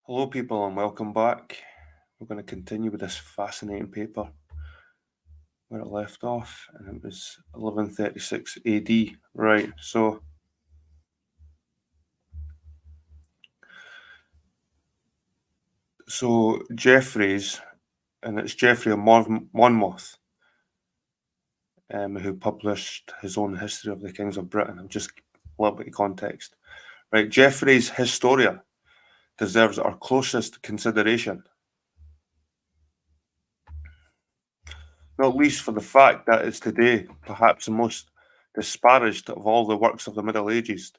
Hello, people, and welcome back. We're going to continue with this fascinating paper where it left off, and it was 1136 AD. Right, so Jeffreys, and it's Geoffrey of Monmouth, who published his own history of the kings of Britain. I'm just a little bit of context. Right, Geoffrey's Historia deserves our closest consideration, not least for the fact that it's today perhaps the most disparaged of all the works of the Middle Ages.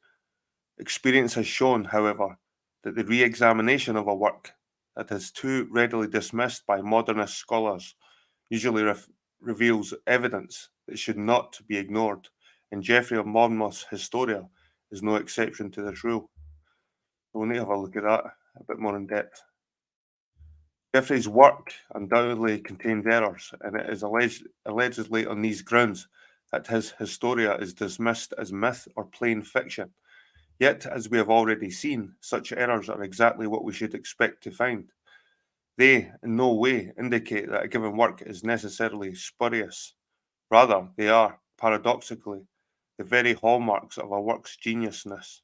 Experience has shown, however, that the re examination of a work that is too readily dismissed by modernist scholars usually reveals evidence that should not be ignored, and Geoffrey of Monmouth's Historia is no exception to this rule. So we'll need to have a look at that a bit more in depth. Geoffrey's work undoubtedly contains errors, and it is allegedly on these grounds that his Historia is dismissed as myth or plain fiction. Yet, as we have already seen, such errors are exactly what we should expect to find. They in no way indicate that a given work is necessarily spurious. Rather, they are, paradoxically, the very hallmarks of a work's geniusness.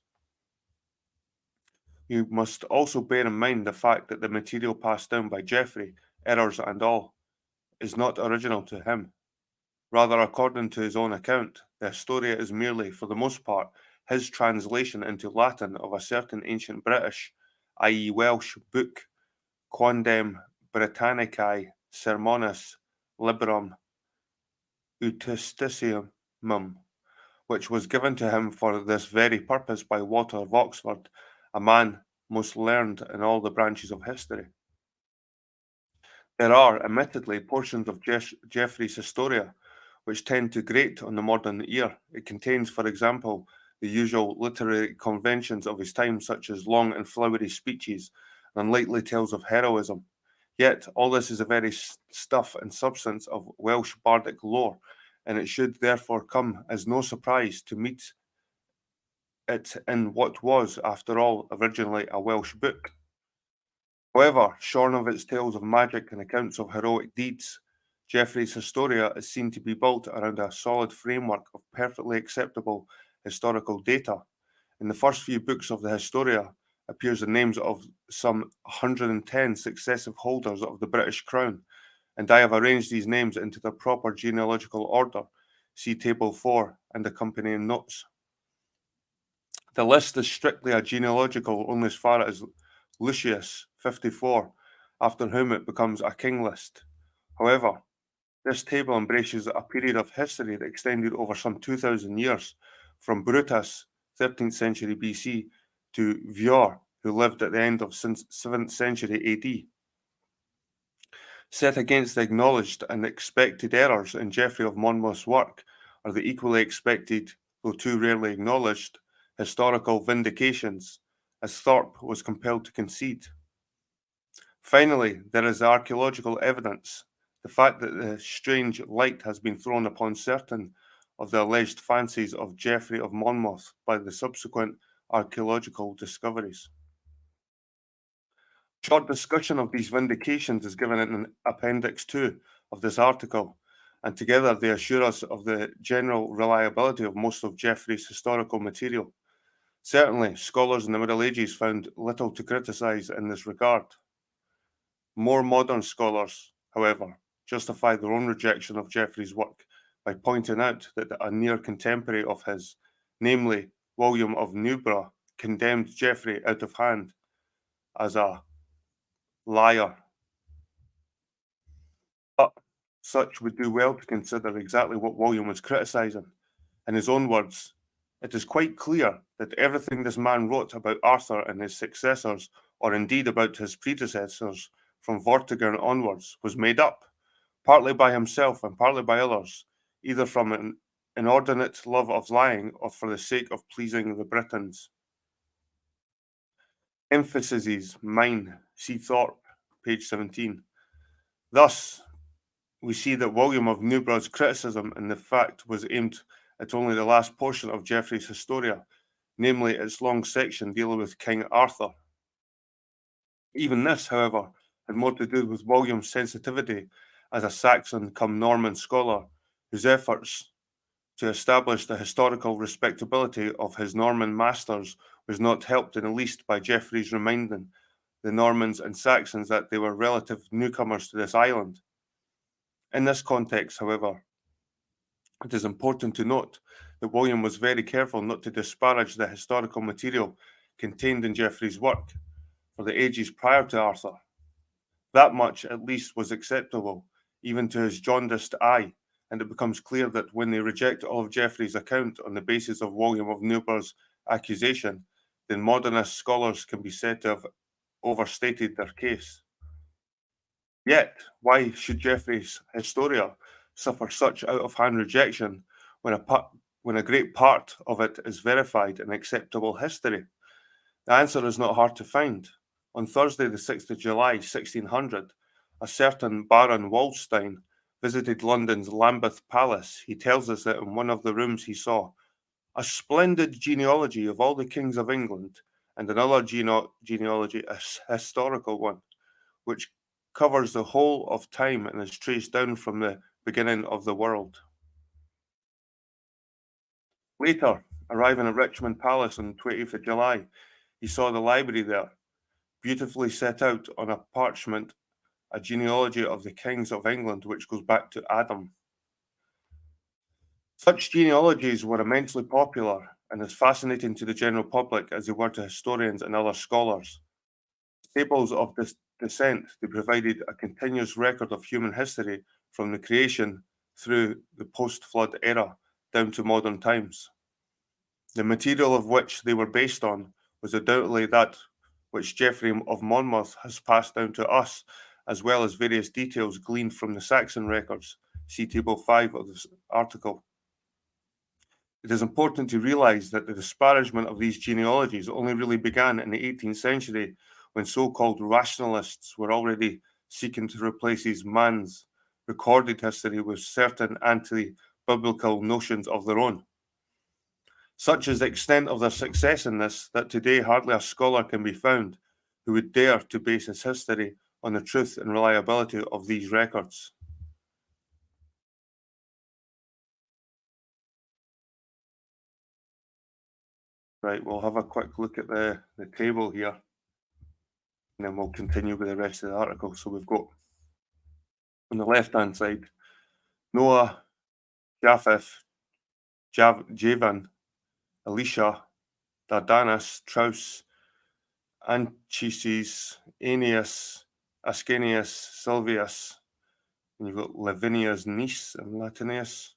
You must also bear in mind the fact that the material passed down by Geoffrey, errors and all, is not original to him. Rather, according to his own account, the Historia is merely, for the most part, his translation into Latin of a certain ancient British, i.e., Welsh, book, Quondam Britannicae Sermonis Liberum Utisticimum, which was given to him for this very purpose by Walter of Oxford, a man most learned in all the branches of history. There are, admittedly, portions of Geoffrey's Historia which tend to grate on the modern ear. It contains, for example, the usual literary conventions of his time, such as long and flowery speeches and unlikely tales of heroism. Yet, all this is the very stuff and substance of Welsh bardic lore, and it should therefore come as no surprise to meet it in what was, after all, originally a Welsh book. However, shorn of its tales of magic and accounts of heroic deeds, Geoffrey's Historia is seen to be built around a solid framework of perfectly acceptable historical data. In the first few books of the Historia appears the names of some 110 successive holders of the British crown, and I have arranged these names into their proper genealogical order. See Table 4 and accompanying notes. The list is strictly a genealogical only as far as Lucius 54, after whom it becomes a king list. However, this table embraces a period of history that extended over some 2,000 years, from Brutus, 13th century BC, to Vior, who lived at the end of 7th century AD. Set against the acknowledged and expected errors in Geoffrey of Monmouth's work are the equally expected, though too rarely acknowledged, historical vindications, as Thorpe was compelled to concede. Finally, there is the archaeological evidence, the fact that the strange light has been thrown upon certain of the alleged fancies of Geoffrey of Monmouth by the subsequent archaeological discoveries. Short discussion of these vindications is given in Appendix 2 of this article, and together they assure us of the general reliability of most of Geoffrey's historical material. Certainly, scholars in the Middle Ages found little to criticize in this regard. More modern scholars, however, justify their own rejection of Geoffrey's work by pointing out that a near contemporary of his, namely William of Newburgh, condemned Geoffrey out of hand as a liar. But such would do well to consider exactly what William was criticising. In his own words, it is quite clear that everything this man wrote about Arthur and his successors, or indeed about his predecessors from Vortigern onwards, was made up, partly by himself and partly by others, either from an inordinate love of lying or for the sake of pleasing the Britons. Emphases mine, see Thorpe, page 17. Thus, we see that William of Newburgh's criticism in the fact was aimed at only the last portion of Geoffrey's Historia, namely its long section dealing with King Arthur. Even this, however, had more to do with William's sensitivity as a Saxon come Norman scholar, whose efforts to establish the historical respectability of his Norman masters was not helped in the least by Geoffrey's reminding the Normans and Saxons that they were relative newcomers to this island. In this context, however, it is important to note that William was very careful not to disparage the historical material contained in Geoffrey's work for the ages prior to Arthur. That much, at least, was acceptable, even to his jaundiced eye, and it becomes clear that when they reject all of Geoffrey's account on the basis of William of Newburgh's accusation, then modernist scholars can be said to have overstated their case. Yet, why should Geoffrey's Historia suffer such out-of-hand rejection when when a great part of it is verified in acceptable history? The answer is not hard to find. On Thursday, the 6th of July, 1600, a certain Baron Waldstein visited London's Lambeth Palace. He tells us that in one of the rooms he saw a splendid genealogy of all the kings of England and another genealogy, a historical one, which covers the whole of time and is traced down from the beginning of the world. Later, arriving at Richmond Palace on 20th of July, he saw the library there, beautifully set out on a parchment, a genealogy of the kings of England, which goes back to Adam. Such genealogies were immensely popular and as fascinating to the general public as they were to historians and other scholars. Tables of this descent, they provided a continuous record of human history from the creation through the post-flood era down to modern times. The material of which they were based on was undoubtedly that which Geoffrey of Monmouth has passed down to us, as well as various details gleaned from the Saxon records. See Table 5 of this article. It is important to realize that the disparagement of these genealogies only really began in the 18th century when so-called rationalists were already seeking to replace man's recorded history with certain anti-biblical notions of their own. Such is the extent of their success in this that today hardly a scholar can be found who would dare to base his history on the truth and reliability of these records. Right, we'll have a quick look at the table here, and then we'll continue with the rest of the article. So we've got on the left-hand side, Noah, Japheth, Javan, Elisha, Dardanus, Traus, Anchises, Aeneas, Ascanius, Silvius, and you've got Lavinia's niece and Latinius.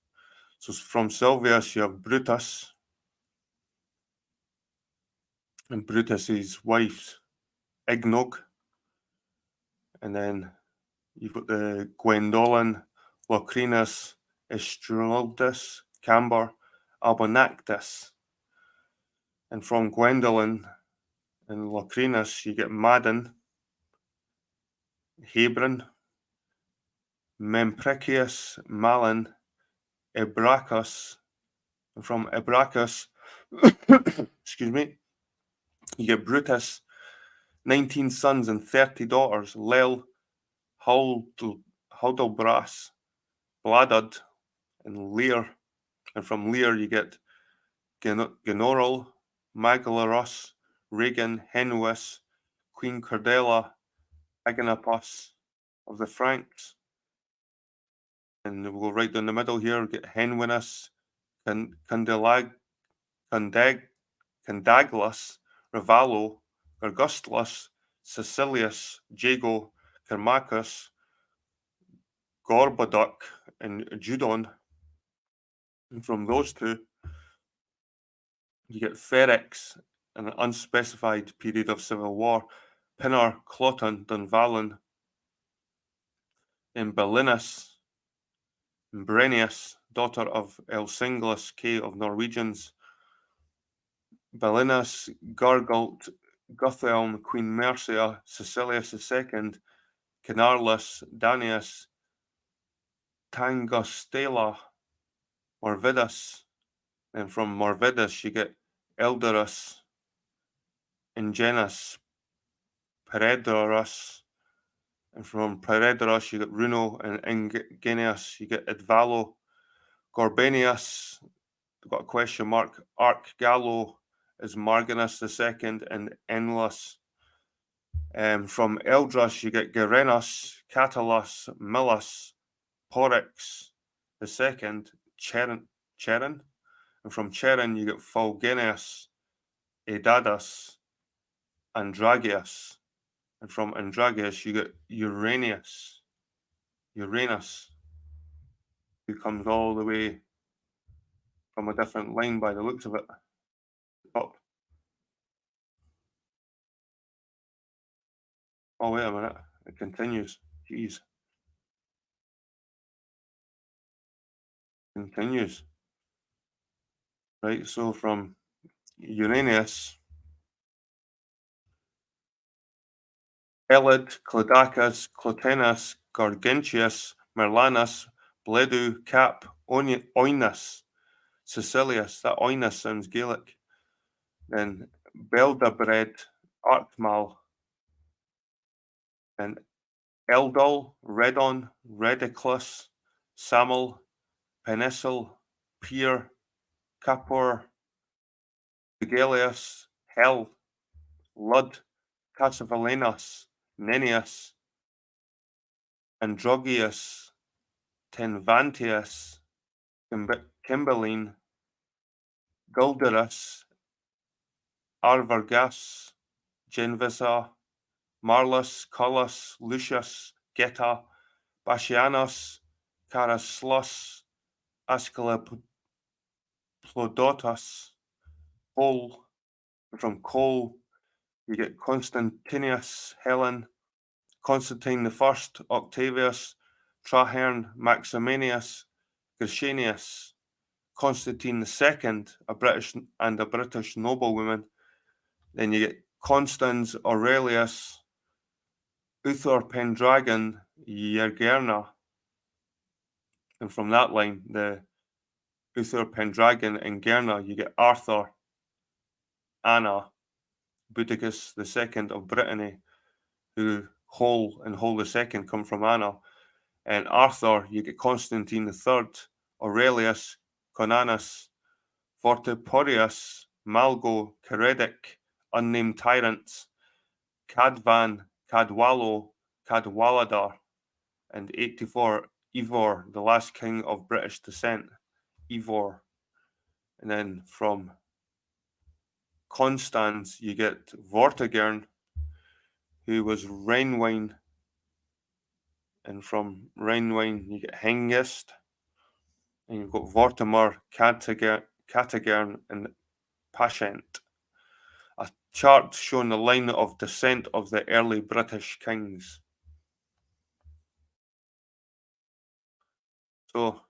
So from Silvius, you have Brutus, and Brutus's wife, Ignog, and then you've got the Gwendolen, Locrinus, Estraldus, Camber, Albonactus. And from Gwendolen and Locrinus, you get Madden, Hebron, Mempricius, Malin, Ebracus. And from Ebracus, excuse me, you get Brutus, 19 sons and 30 daughters, Lel, Huldebras, Bladud, and Lear. And from Lear, you get Genorol, Magalaros, Regan, Henuus, Queen Cordella, Aganapus of the Franks. And we'll go right down the middle here, get Henwinus, Candaglas, Ravallo, Gargustulus, Cecilius, Jago, Kermacus, Gorboduc, and Judon. And from those two, you get Ferrex, an unspecified period of civil war, Pinnar, Cloton, Dunvalin, and Belinus, and Brenius, daughter of Elsinglas, K of Norwegians, Belinus, Gargult, Guthelm, Queen Mercia, Cecilius II, Canarlus, Danius, Tangostela, Morvidus, and from Morvidus you get Elderus, Ingenus, Peredorus, and from Peredorus you get Runo, and Ingenius you get Idvalo, Gorbenius, we've got a question mark, Arc Gallo is Marganus II, and Enlus. From Eldras you get Gerenus, Catullus, Millus, Porix II, Cherin, and from Cherin you get Fulgenius, Edadus, Andragius, and from Andragius you get Uranus, who comes all the way from a different line by the looks of it. Up. Oh, wait a minute. It continues. Jeez. Continues. Right, so from Uranus, Elid, Clodacus, Clotenus, Gargentius, Merlanus, Bledu, Cap, Oinus, Cecilius. That Oinus sounds Gaelic. Then Beldabred, Artmal, and Eldol, Redon, Rediclus, Samel, Penicil, Pier, Capor, Vigelius, Hel, Lud, Cassavalenos, Nennius, Androgius, Tenvantius, Cymbeline, Gulderus, Arvargas, Genvisa, Marlus, Collus, Lucius, Geta, Bassianus, Caraslos, Ascleplodotus, Cole. From Cole, you get Constantinus, Helen, Constantine I, Octavius, Traherne, Maximinius, Gershenius, Constantine II, a British noblewoman. Then you get Constans Aurelius, Uther Pendragon, Yergerna. And from that line, the Uther Pendragon and Gerna, you get Arthur, Anna, Boudicus II of Brittany, who Hole and Hole II come from Anna. And Arthur, you get Constantine III, Aurelius, Conanus, Vortiporius, Malgo, Ceredic, unnamed tyrants, Cadvan, Cadwallo, Cadwaladar, and 84, Ivor, the last king of British descent, Ivor. And then from Constans, you get Vortigern, who was Reinwine. And from Reinwine, you get Hengist. And you've got Vortimer, Catagern, and Pashent. A chart showing the line of descent of the early British kings. So,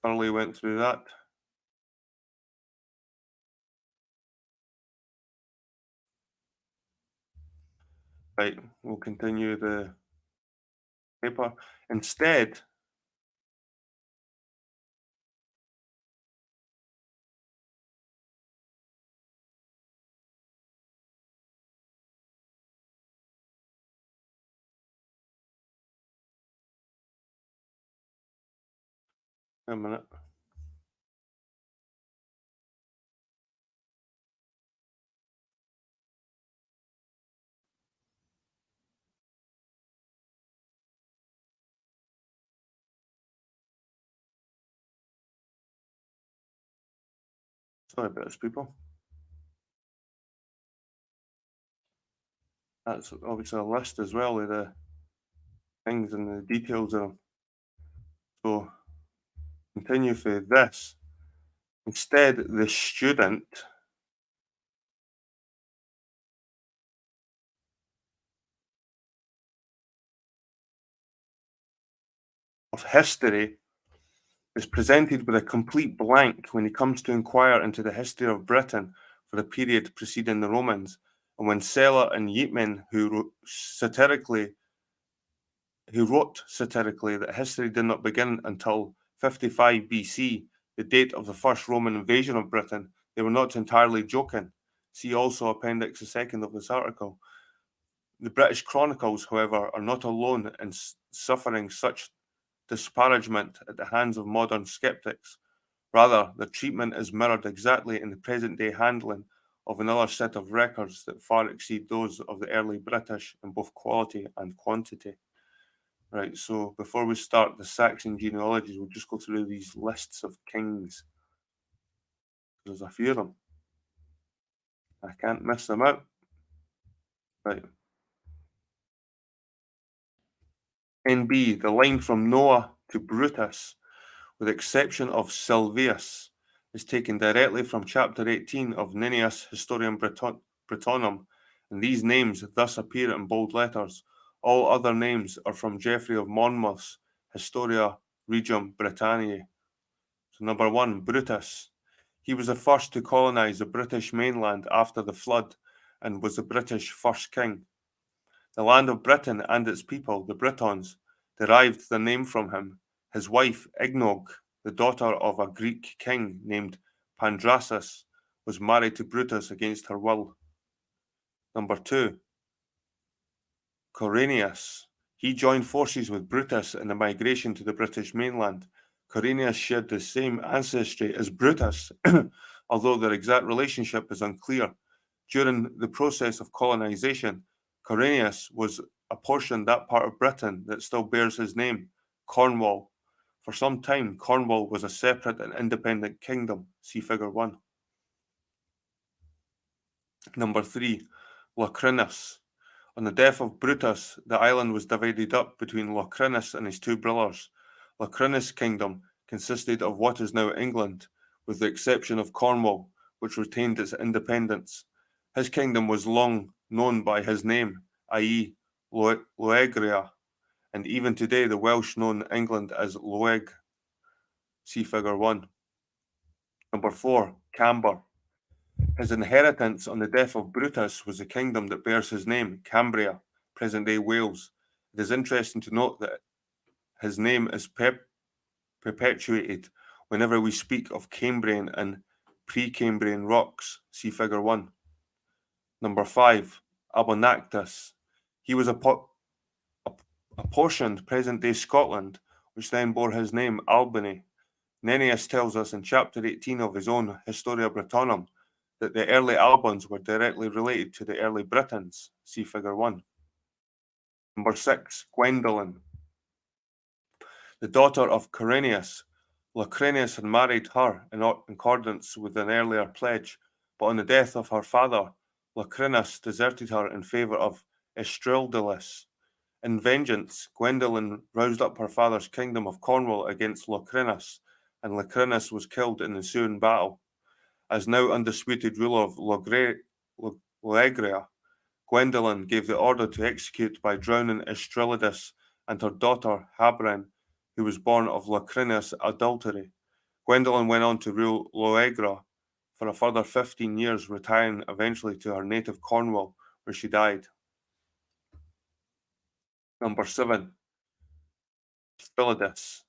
thoroughly went through that. Right, we'll continue the paper. Instead, a minute. Sorry about this, people. That's obviously a list as well of the things and the details of them. So, continue for this. Instead, the student of history is presented with a complete blank when he comes to inquire into the history of Britain for the period preceding the Romans, and when Seller and Yeatman, who wrote satirically that history did not begin until 55 BC, the date of the first Roman invasion of Britain, they were not entirely joking. See also Appendix the second of this article. The British Chronicles, however, are not alone in suffering such disparagement at the hands of modern skeptics. Rather, their treatment is mirrored exactly in the present day handling of another set of records that far exceed those of the early British in both quality and quantity. Right, so before we start the Saxon genealogies, we'll just go through these lists of kings. There's a few of them. I can't miss them out. Right. NB, the line from Noah to Brutus, with the exception of Silvius, is taken directly from chapter 18 of Nennius Historiam Britonum, and these names thus appear in bold letters. All other names are from Geoffrey of Monmouth's Historia Regum Britanniae. So number one, Brutus. He was the first to colonize the British mainland after the flood and was the British first king. The land of Britain and its people, the Britons, derived their name from him. His wife, Ignog, the daughter of a Greek king named Pandrasus, was married to Brutus against her will. Number two, Corinius. He joined forces with Brutus in the migration to the British mainland. Corinius shared the same ancestry as Brutus, although their exact relationship is unclear. During the process of colonization, Corinius was apportioned that part of Britain that still bears his name, Cornwall. For some time, Cornwall was a separate and independent kingdom. See Figure 1. Number 3, Locrinus. On the death of Brutus, the island was divided up between Locrinus and his two brothers. Locrinus' kingdom consisted of what is now England, with the exception of Cornwall, which retained its independence. His kingdom was long known by his name, i.e., Loegria, and even today the Welsh know England as Loeg. See Figure 1. Number 4, Camber. His inheritance on the death of Brutus was the kingdom that bears his name, Cambria, present-day Wales. It is interesting to note that his name is perpetuated whenever we speak of Cambrian and Precambrian rocks. See Figure 1. Number 5, Abonactus. He was apportioned present-day Scotland, which then bore his name, Albany. Nennius tells us in chapter 18 of his own Historia Britonum that the early Albans were directly related to the early Britons. See Figure 1. Number 6, Gwendolen. The daughter of Corinius. Locrinus had married her in accordance with an earlier pledge, but on the death of her father, Locrinus deserted her in favour of Estrildalus. In vengeance, Gwendolen roused up her father's kingdom of Cornwall against Locrinus, and Locrinus was killed in the ensuing battle. As now undisputed ruler of Loegria, Gwendolen gave the order to execute by drowning Estrelidus and her daughter Habren, who was born of Locrinus' adultery. Gwendolen went on to rule Loegra for a further 15 years, retiring eventually to her native Cornwall, where she died. Number 7, Estrildus.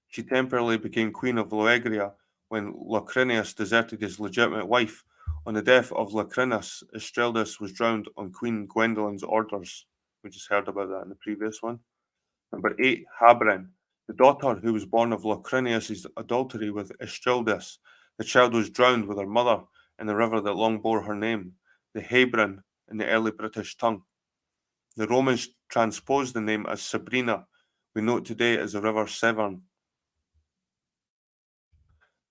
She temporarily became queen of Loegria when Locrinus deserted his legitimate wife. On the death of Locrinus, Estrildus was drowned on Queen Gwendolen's orders. We just heard about that in the previous one. Number 8, Habren, the daughter who was born of Locrinus' adultery with Estrildus. The child was drowned with her mother in the river that long bore her name, the Hebron in the early British tongue. The Romans transposed the name as Sabrina. We know it today as the River Severn.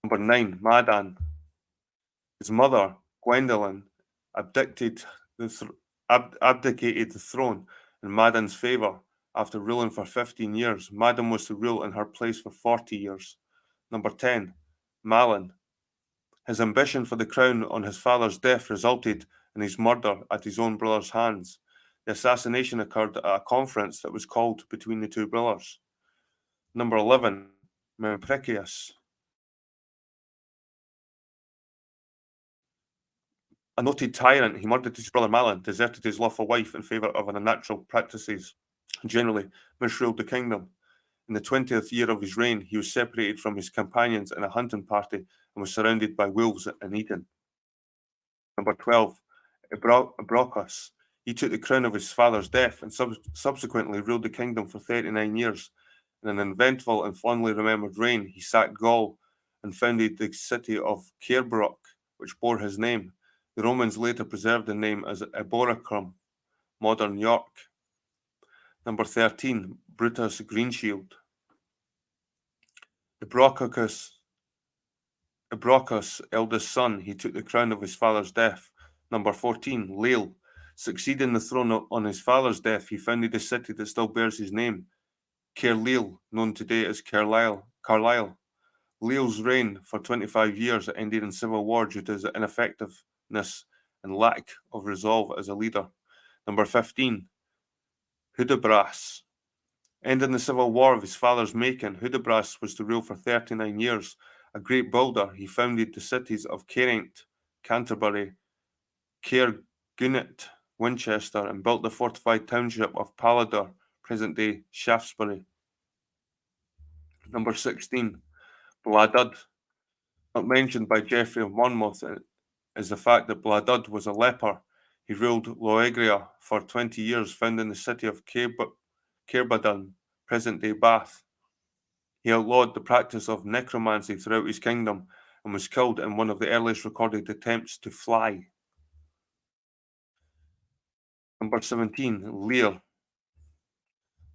Number 9, Madan. His mother, Gwendolen, abdicated the throne in Madan's favour. After ruling for 15 years, Madan was to rule in her place for 40 years. Number 10, Malin. His ambition for the crown on his father's death resulted in his murder at his own brother's hands. The assassination occurred at a conference that was called between the two brothers. Number 11, Mempricius. A noted tyrant, he murdered his brother Malin, deserted his lawful wife in favour of unnatural practices, and generally misruled the kingdom. In the 20th year of his reign, he was separated from his companions in a hunting party and was surrounded by wolves and eaten. Number 12, Brockus. He took the crown of his father's death and subsequently ruled the kingdom for 39 years. In an eventful and fondly remembered reign, he sacked Gaul and founded the city of Caerbrooch, which bore his name. The Romans later preserved the name as Eboracum, modern York. Number 13, Brutus Greenshield. Ebraucus, eldest son, he took the crown of his father's death. Number 14, Leil. Succeeding the throne on his father's death, he founded a city that still bears his name, Caerleil, known today as Carlisle. Leil's reign for 25 years ended in civil war due to his ineffectiveness and lack of resolve as a leader. Number 15, Hudibras. Ending the civil war of his father's making, Hudibras was to rule for 39 years. A great builder, he founded the cities of Caerint, Canterbury, Caergunnet, Winchester, and built the fortified township of Palador, present-day Shaftesbury. Number 16, Bladud. Not mentioned by Geoffrey of Monmouth is the fact that Bladud was a leper. He ruled Loegria for 20 years, founding the city of Caerbaddon, present-day Bath. He outlawed the practice of necromancy throughout his kingdom and was killed in one of the earliest recorded attempts to fly. Number 17, Lear.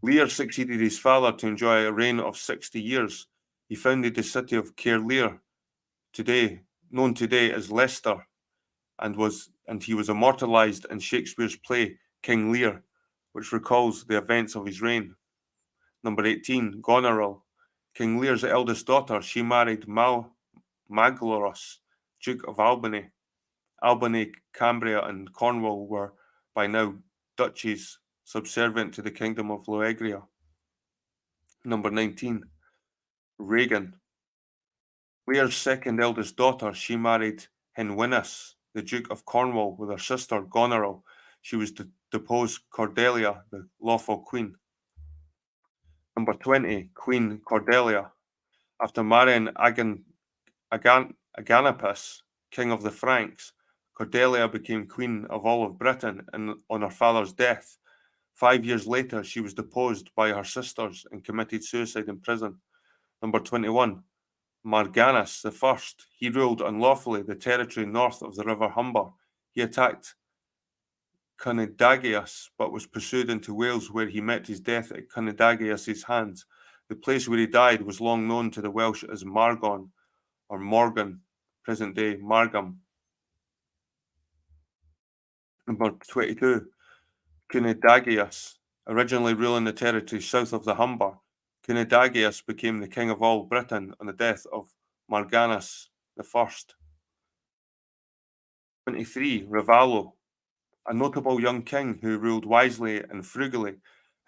Lear succeeded his father to enjoy a reign of 60 years. He founded the city of Caerlear, known today as Leicester, and he was immortalized in Shakespeare's play King Lear, which recalls the events of his reign. Number 18, Goneril. King Lear's eldest daughter, she married Maglorus, Duke of Albany. Albany, Cambria, and Cornwall were by now duchies subservient to the kingdom of Loegria. Number 19, Regan. Lear's second eldest daughter, she married Henwinus, the Duke of Cornwall, with her sister Goneril. She was to depose Cordelia, the lawful queen. Number 20, Queen Cordelia. After marrying Aganapus, king of the Franks, Cordelia became queen of all of Britain, and on her father's death, 5 years later, she was deposed by her sisters and committed suicide in prison. Number 21, Marganus I. He ruled unlawfully the territory north of the River Humber. He attacked Cunidagius, but was pursued into Wales, where he met his death at Cunidagius's hands. The place where he died was long known to the Welsh as Margon, or Morgan, present-day Margam. Number 22, Cunidagius. Originally ruling the territory south of the Humber, Cunidagius became the king of all Britain on the death of Marganus I. 23, Ravallo. A notable young king who ruled wisely and frugally.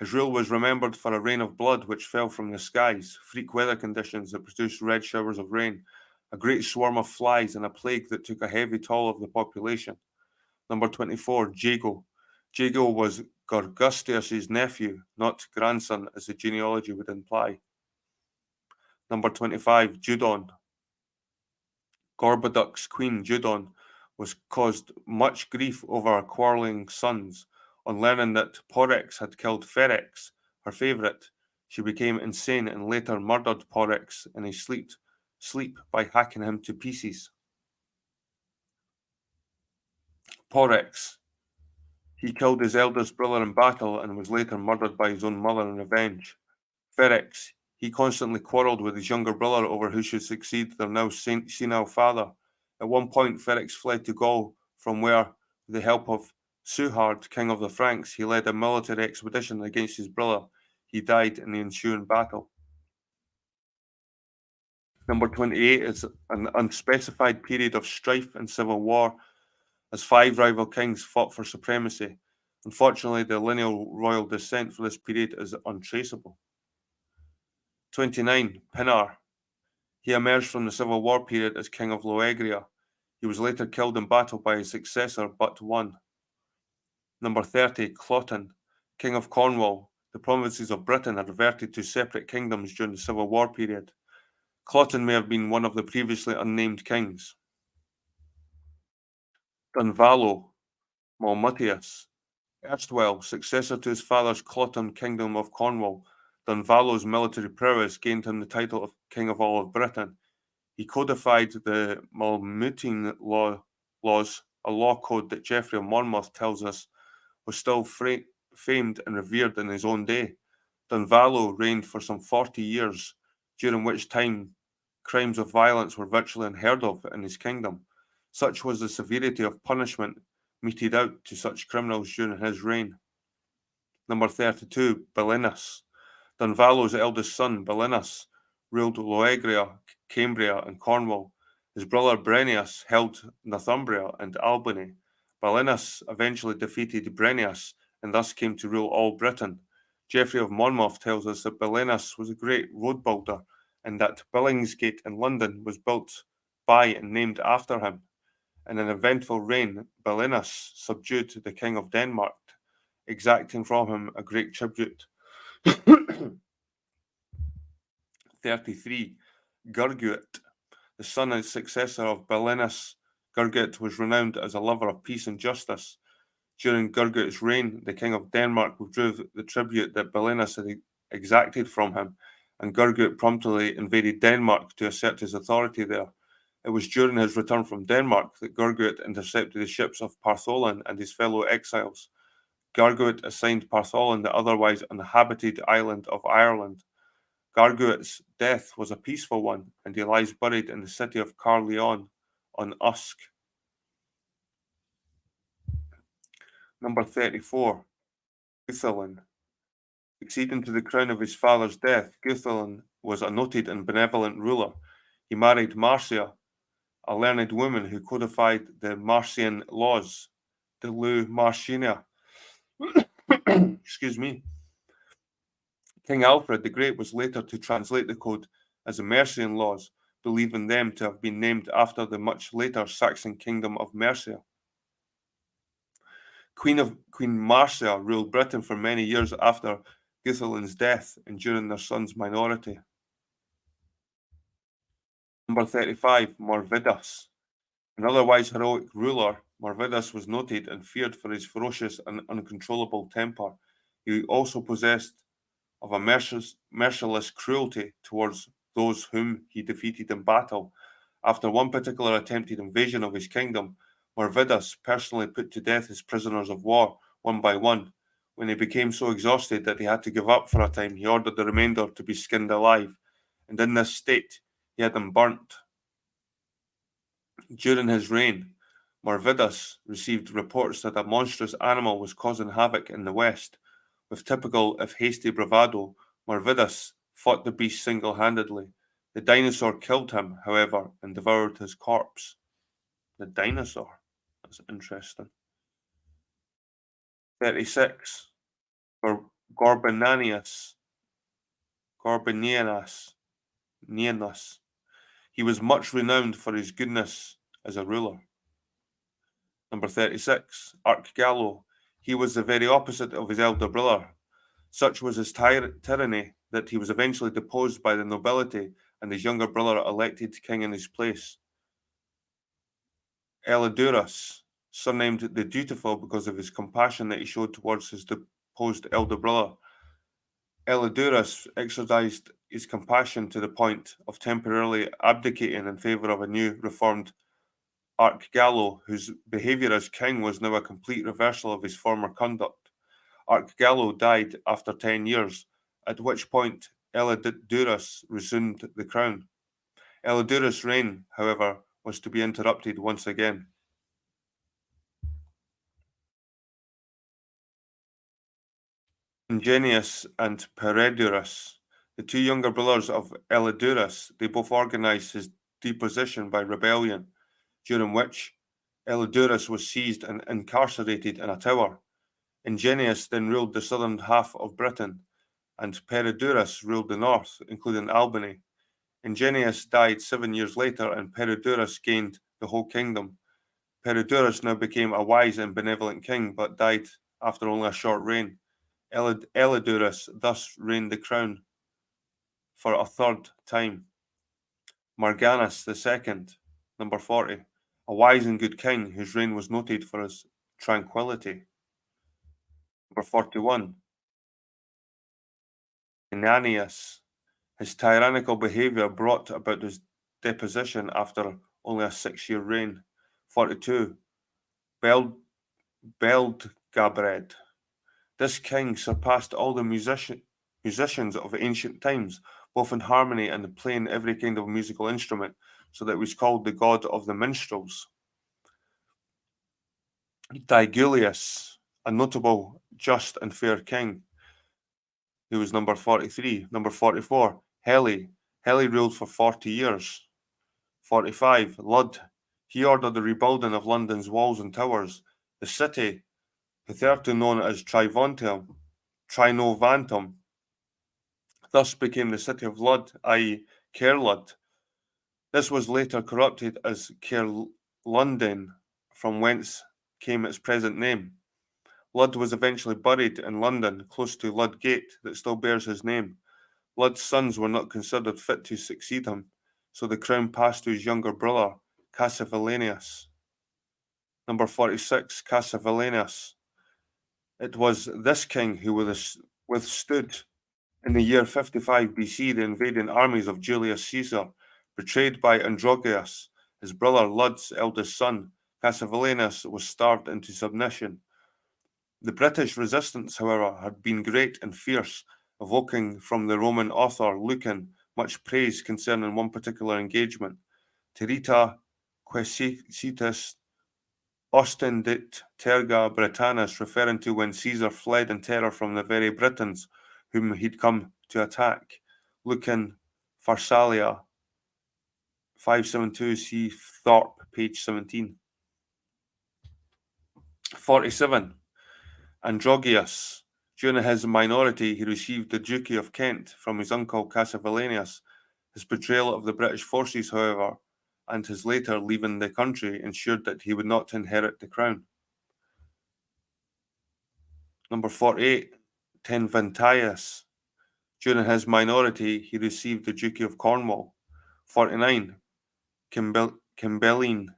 His rule was remembered for a rain of blood which fell from the skies, freak weather conditions that produced red showers of rain, a great swarm of flies, and a plague that took a heavy toll of the population. Number 24, Jago. Jago was Gorgustius's nephew, not grandson, as the genealogy would imply. Number 25, Judon. Gorboduc's queen, Judon, was caused much grief over her quarrelling sons. On learning that Porrex had killed Ferrex, her favourite, she became insane and later murdered Porrex in his sleep by hacking him to pieces. Porrex. He killed his eldest brother in battle and was later murdered by his own mother in revenge. Ferrex. He constantly quarrelled with his younger brother over who should succeed their now senile father. At one point, Ferrex fled to Gaul, from where, with the help of Suhard, king of the Franks, he led a military expedition against his brother. He died in the ensuing battle. Number 28 is an unspecified period of strife and civil war as 5 rival kings fought for supremacy. Unfortunately, the lineal royal descent for this period is untraceable. 29, Pinar. He emerged from the civil war period as king of Loegria. He was later killed in battle by his successor, but won. Number 30, Cloten, king of Cornwall. The provinces of Britain had reverted to separate kingdoms during the civil war period. Cloten may have been one of the previously unnamed kings. Dunvallo Malmutius, erstwhile successor to his father's Cloton kingdom of Cornwall. Dunvallo's military prowess gained him the title of King of all of Britain. He codified the Malmutine laws, a law code that Geoffrey of Monmouth tells us was still famed and revered in his own day. Dunvallo reigned for some 40 years, during which time crimes of violence were virtually unheard of in his kingdom. Such was the severity of punishment meted out to such criminals during his reign. Number 32, Belinus. Dunvallo's eldest son, Belinus, ruled Loegria, Cambria, and Cornwall. His brother Brennius held Northumbria and Albany. Belinus eventually defeated Brennius and thus came to rule all Britain. Geoffrey of Monmouth tells us that Belinus was a great road builder and that Billingsgate in London was built by and named after him. In an eventful reign, Belinus subdued the King of Denmark, exacting from him a great tribute. 33. Gurguit, the son and successor of Belinus. Gurguit was renowned as a lover of peace and justice. During Gurguit's reign, the King of Denmark withdrew the tribute that Belinus had exacted from him, and Gurguit promptly invaded Denmark to assert his authority there. It was during his return from Denmark that Gurguit intercepted the ships of Partholin and his fellow exiles. Gurguit assigned Partholin the otherwise uninhabited island of Ireland. Gurguit's death was a peaceful one, and he lies buried in the city of Caerleon on Usk. Number 34, Guthalin. Succeeding to the crown of his father's death, Guthalin was a noted and benevolent ruler. He married Marcia, a learned woman who codified the Marcian laws, the Lu Marciana. Excuse me. King Alfred the Great was later to translate the code as the Mercian laws, believing them to have been named after the much later Saxon kingdom of Mercia. Queen Marcia ruled Britain for many years after Guthalin's death and during their son's minority. Number 35, Morvidus. An otherwise heroic ruler, Morvidus was noted and feared for his ferocious and uncontrollable temper. He also possessed of a merciless cruelty towards those whom he defeated in battle. After one particular attempted invasion of his kingdom, Morvidus personally put to death his prisoners of war one by one. When he became so exhausted that he had to give up for a time, he ordered the remainder to be skinned alive, and in this state he had them burnt. During his reign, Morvidus received reports that a monstrous animal was causing havoc in the west. With typical, if hasty, bravado, Morvidus fought the beast single-handedly. The dinosaur killed him, however, and devoured his corpse. The dinosaur. That's interesting. 36. Gorbinianus. Nianus. He was much renowned for his goodness as a ruler. Number 36. Archgallo. He was the very opposite of his elder brother. Such was his tyranny that he was eventually deposed by the nobility and his younger brother elected king in his place. Elidurus, surnamed the Dutiful because of his compassion that he showed towards his deposed elder brother. Elidurus exercised his compassion to the point of temporarily abdicating in favour of a new reformed Archgallo, whose behaviour as king was now a complete reversal of his former conduct. Archgallo died after 10 years, at which point Elidurus resumed the crown. Elidurus' reign, however, was to be interrupted once again. Ingenius and Peredurus, the two younger brothers of Elidurus, they both organized his deposition by rebellion, during which Elidurus was seized and incarcerated in a tower. Ingenius then ruled the southern half of Britain, and Peredurus ruled the north, including Albany. Ingenius died 7 years later, and Peredurus gained the whole kingdom. Peredurus now became a wise and benevolent king, but died after only a short reign. Elidurus thus reigned the crown for a third time. Morganus II, number 40, a wise and good king whose reign was noted for his tranquility. Number 41, Ananias. His tyrannical behaviour brought about his deposition after only a 6-year reign. 42, Beld- Beldgabred. This king surpassed all the musicians of ancient times, both in harmony and playing every kind of musical instrument, so that he was called the god of the minstrels. Daigulius, a notable, just, and fair king, who was number 43. Number 44, Heli. Heli ruled for 40 years. 45, Lud. He ordered the rebuilding of London's walls and towers. The city, hitherto known as Trinovantum, thus became the city of Lud, i.e. Caerlud. This was later corrupted as Caerlunden, from whence came its present name. Lud was eventually buried in London, close to Ludgate, that still bears his name. Lud's sons were not considered fit to succeed him, so the crown passed to his younger brother, Cassivellanius. Number 46, Cassivellanius. It was this king who withstood in the year 55 BC the invading armies of Julius Caesar. Betrayed by Androgeus, his brother Lud's eldest son, Cassivellanius was starved into submission. The British resistance, however, had been great and fierce, evoking from the Roman author Lucan much praise concerning one particular engagement. Terita quaesitus ostendit terga Britannis, referring to when Caesar fled in terror from the very Britons whom he'd come to attack. Lucan Pharsalia 572, see Thorpe, page 17. 47. Androgeus. During his minority, he received the Duchy of Kent from his uncle Cassivellanius. His betrayal of the British forces, however, and his later leaving the country ensured that he would not inherit the crown. Number 48, Tenventius. During his minority, he received the Duchy of Cornwall. 49, Cymbeline,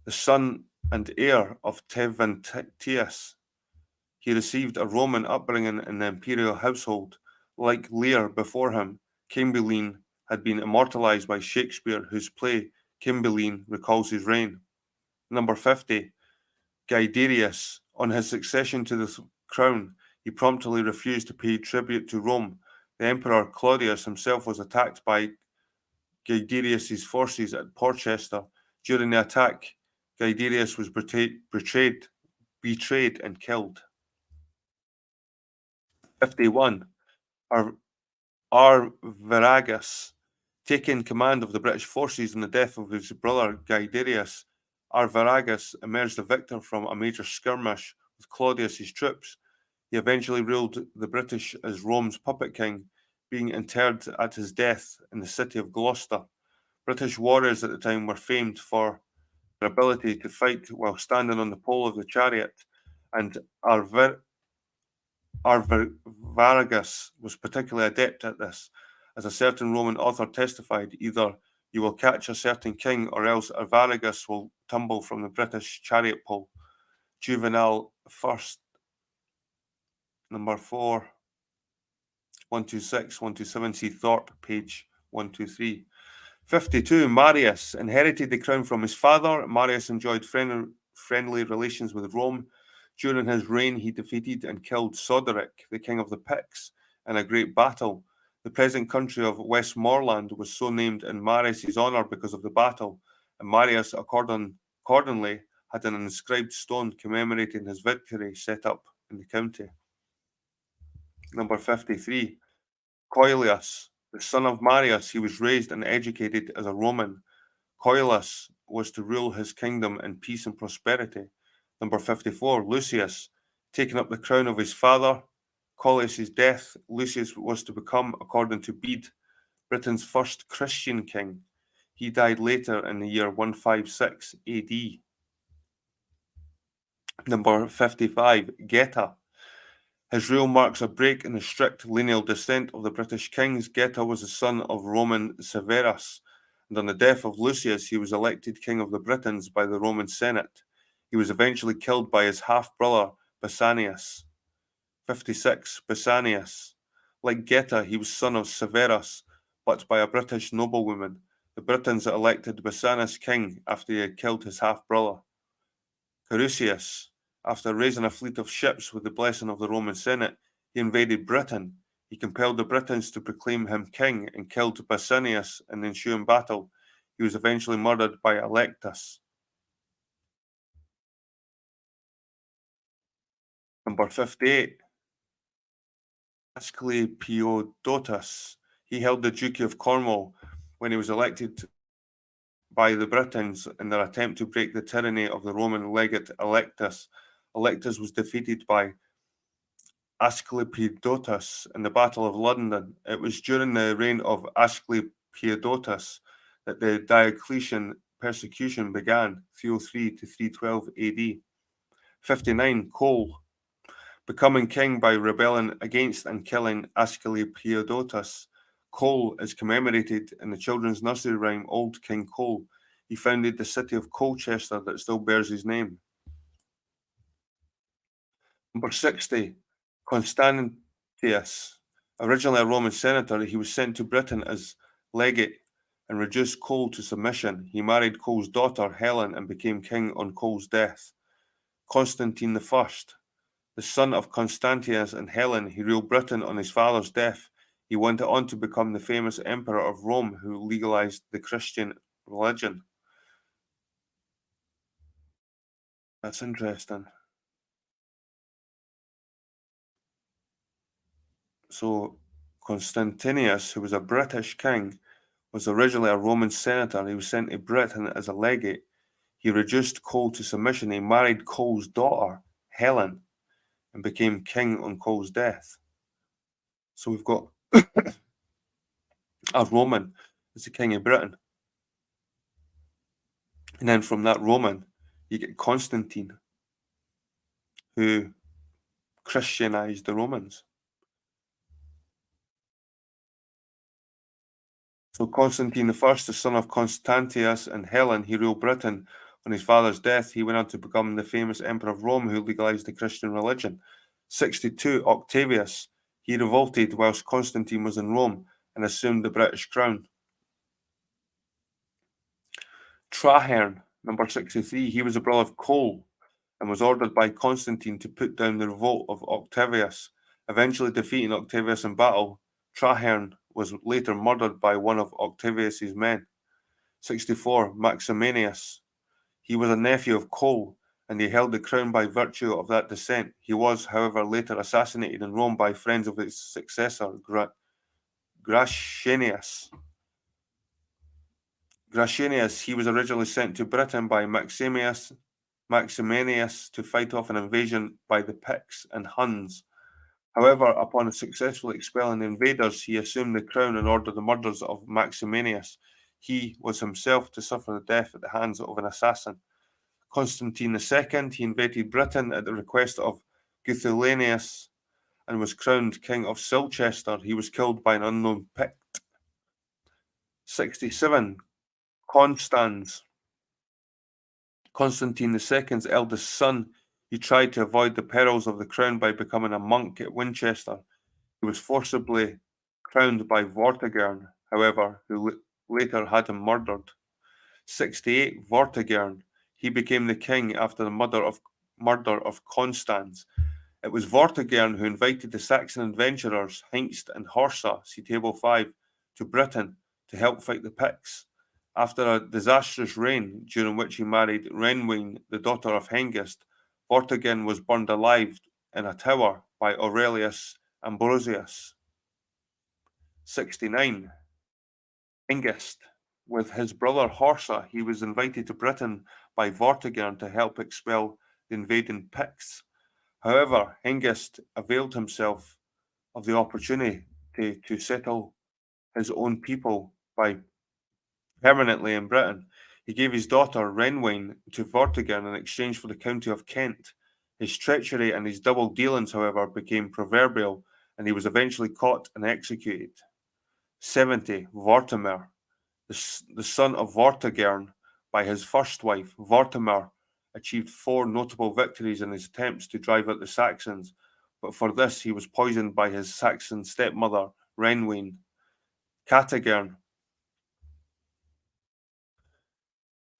the son and heir of Tenventius. He received a Roman upbringing in the imperial household. Like Lear before him, Cymbeline had been immortalized by Shakespeare, whose play Cymbeline recalls his reign. Number 50, Guiderius. On his succession to the crown, he promptly refused to pay tribute to Rome. The Emperor Claudius himself was attacked by Guiderius's forces at Porchester. During the attack, Guiderius was betrayed and killed. 51. Arviragus. Taking command of the British forces in the death of his brother Guiderius, Arviragus emerged a victor from a major skirmish with Claudius's troops. He eventually ruled the British as Rome's puppet king, being interred at his death in the city of Gloucester. British warriors at the time were famed for their ability to fight while standing on the pole of the chariot, and Arviragus was particularly adept at this. As a certain Roman author testified, either you will catch a certain king or else Arviragus will tumble from the British chariot pole. Juvenal first, number 4, 126, 127, see Thorpe, page 123. 52. Marius inherited the crown from his father. Marius enjoyed friendly relations with Rome. During his reign, he defeated and killed Soderic, the king of the Picts, in a great battle. The present country of Westmoreland was so named in Marius's honour because of the battle, and Marius accordingly had an inscribed stone commemorating his victory set up in the county. Number 53. Coelius. The son of Marius, he was raised and educated as a Roman. Coelus was to rule his kingdom in peace and prosperity. Number 54, Lucius. Taking up the crown of his father, Coelius's death, Lucius was to become, according to Bede, Britain's first Christian king. He died later in the year 156 AD. Number 55, Geta. His rule marks a break in the strict lineal descent of the British kings. Geta was the son of Roman Severus, and on the death of Lucius, he was elected king of the Britons by the Roman Senate. He was eventually killed by his half-brother Basanius. 56. Basanius. Like Geta, he was son of Severus, but by a British noblewoman. The Britons elected Basanius king after he had killed his half-brother. Carusius. After raising a fleet of ships with the blessing of the Roman Senate, he invaded Britain. He compelled the Britons to proclaim him king and killed Basanius in the ensuing battle. He was eventually murdered by Electus. Number 58. Asclepiodotus. He held the Duchy of Cornwall when he was elected by the Britons in their attempt to break the tyranny of the Roman legate Electus. Electus was defeated by Asclepiodotus in the Battle of London. It was during the reign of Asclepiodotus that the Diocletian persecution began, 303 to 312 AD. 59. Cole. Becoming king by rebelling against and killing Asclepiodotus. Cole is commemorated in the children's nursery rhyme Old King Cole. He founded the city of Colchester that still bears his name. Number 60. Constantius. Originally a Roman senator, he was sent to Britain as legate and reduced Cole to submission. He married Cole's daughter, Helen, and became king on Cole's death. Constantine I. The son of Constantius and Helen, he ruled Britain on his father's death. He went on to become the famous emperor of Rome who legalized the Christian religion. That's interesting. So, Constantius, who was a British king, was originally a Roman senator. He was sent to Britain as a legate. He reduced Cole to submission. He married Cole's daughter, Helen, and became king on Cole's death. So we've got a Roman as the king of Britain. And then from that Roman, you get Constantine, who Christianized the Romans. So Constantine I, the son of Constantius and Helen, he ruled Britain. On his father's death, he went on to become the famous emperor of Rome who legalized the Christian religion. 62. Octavius. He revolted whilst Constantine was in Rome and assumed the British crown. Traherne, number 63. He was a brother of Cole and was ordered by Constantine to put down the revolt of Octavius. Eventually defeating Octavius in battle, Traherne was later murdered by one of Octavius's men. 64. Maximianus. He was a nephew of Cole, and he held the crown by virtue of that descent. He was, however, later assassinated in Rome by friends of his successor, Gratianus. Gratianus, he was originally sent to Britain by Maximianus to fight off an invasion by the Picts and Huns. However, upon successfully expelling the invaders, he assumed the crown and ordered the murders of Maximianus. He was himself to suffer the death at the hands of an assassin. Constantine II, he invaded Britain at the request of Guthulanius and was crowned king of Silchester. He was killed by an unknown Pict. 67. Constans. Constantine II's eldest son, he tried to avoid the perils of the crown by becoming a monk at Winchester. He was forcibly crowned by Vortigern, however, who later had him murdered. 68. Vortigern. He became the king after the murder of Constans. It was Vortigern who invited the Saxon adventurers Hengst and Horsa, see Table 5, to Britain to help fight the Picts. After a disastrous reign, during which he married Renwine, the daughter of Hengist, Vortigern was burned alive in a tower by Aurelius Ambrosius. 69. Hengist. With his brother Horsa, he was invited to Britain by Vortigern to help expel the invading Picts. However, Hengist availed himself of the opportunity to settle his own people by permanently in Britain. He gave his daughter Renwine to Vortigern in exchange for the county of Kent. His treachery and his double dealings, however, became proverbial, and he was eventually caught and executed. 70. Vortimer. The son of Vortigern by his first wife, Vortimer, achieved four notable victories in his attempts to drive out the Saxons, but for this he was poisoned by his Saxon stepmother, Renwain. Catagern,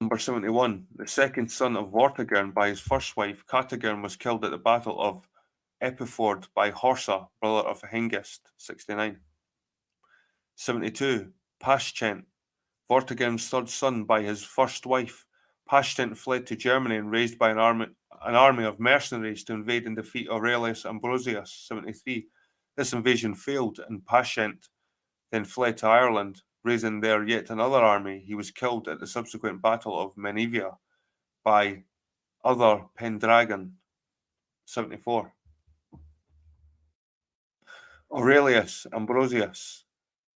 number 71. The second son of Vortigern by his first wife, Catagern, was killed at the Battle of Epiford by Horsa, brother of Hengist, 69. 72. Paschent, Vortigern's third son by his first wife. Paschent fled to Germany and raised by an army of mercenaries to invade and defeat Aurelius Ambrosius, 73. This invasion failed, and Paschent then fled to Ireland, raising there yet another army. He was killed at the subsequent Battle of Menevia by other Pendragon, 74. Aurelius Ambrosius.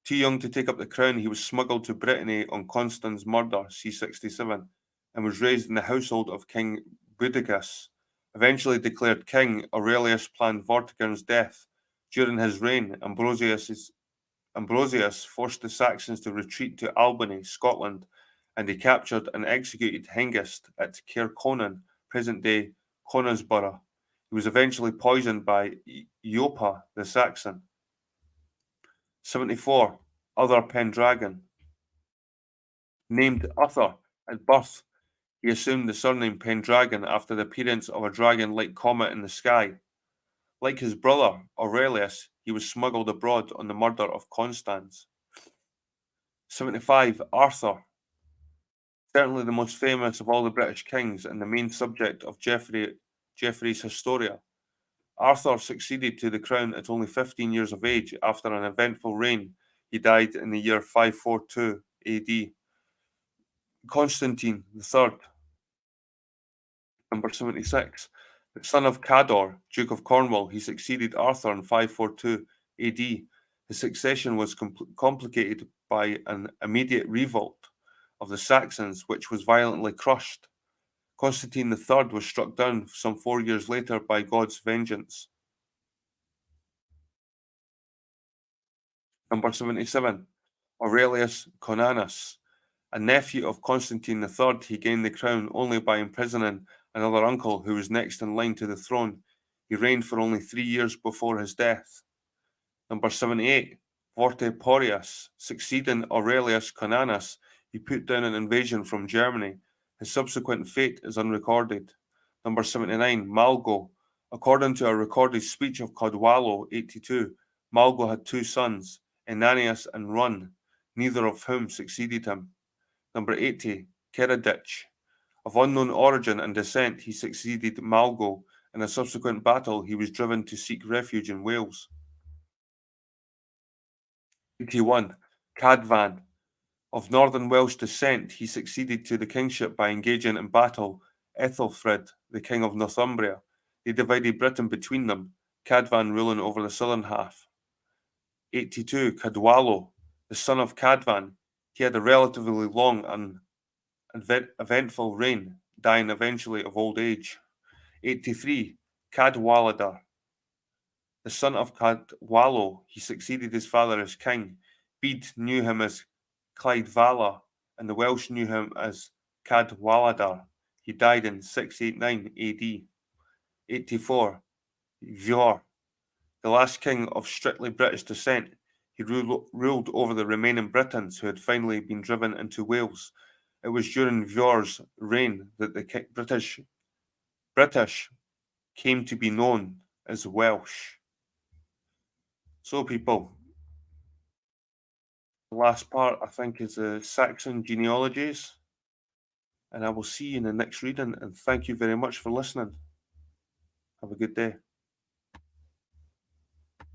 Too young to take up the crown, he was smuggled to Brittany on Constan's murder, c. 67, and was raised in the household of King Boudicca. Eventually declared king, Aurelius planned Vortigern's death. During his reign, Ambrosius forced the Saxons to retreat to Albany, Scotland, and he captured and executed Hengist at Caerconan, present-day Conisborough. He was eventually poisoned by Eopa the Saxon. 74. Other Pendragon. Named Uther at birth, he assumed the surname Pendragon after the appearance of a dragon-like comet in the sky. Like his brother, Aurelius, he was smuggled abroad on the murder of Constans. 75. Arthur. Certainly the most famous of all the British kings and the main subject of Geoffrey's Historia. Arthur succeeded to the crown at only 15 years of age after an eventful reign. He died in the year 542 AD. Constantine III, number 76. The son of Cador, Duke of Cornwall, he succeeded Arthur in 542 AD. His succession was complicated by an immediate revolt of the Saxons, which was violently crushed. Constantine III was struck down some 4 years later by God's vengeance. Number 77. Aurelius Conanus. A nephew of Constantine III, he gained the crown only by imprisoning another uncle who was next in line to the throne. He reigned for only 3 years before his death. Number 78. Vorteporius. Succeeding Aurelius Conanus, he put down an invasion from Germany. His subsequent fate is unrecorded. Number 79. Malgo. According to a recorded speech of Cadwallo, 82, Malgo had two sons, Ananias and Run, neither of whom succeeded him. Number 80. Keradich. Of unknown origin and descent, he succeeded Malgo. In a subsequent battle, he was driven to seek refuge in Wales. 81. Cadfan. Of northern Welsh descent, he succeeded to the kingship by engaging in battle Ethelfrid, the king of Northumbria. They divided Britain between them, Cadfan ruling over the southern half. 82. Cadwallo. The son of Cadfan. He had a relatively long and eventful reign, dying eventually of old age. 83. Cadwaladr. The son of Cadwallo, he succeeded his father as king. Bede knew him as Caedwalla, and the Welsh knew him as Cadwaladr. He died in 689 AD. 84. Bjor, the last king of strictly British descent. He ruled over the remaining Britons who had finally been driven into Wales. It was during Bjor's reign that the British came to be known as Welsh. So, people, the last part I think is the Saxon genealogies, and I will see you in the next reading. And thank you very much for listening. Have a good day.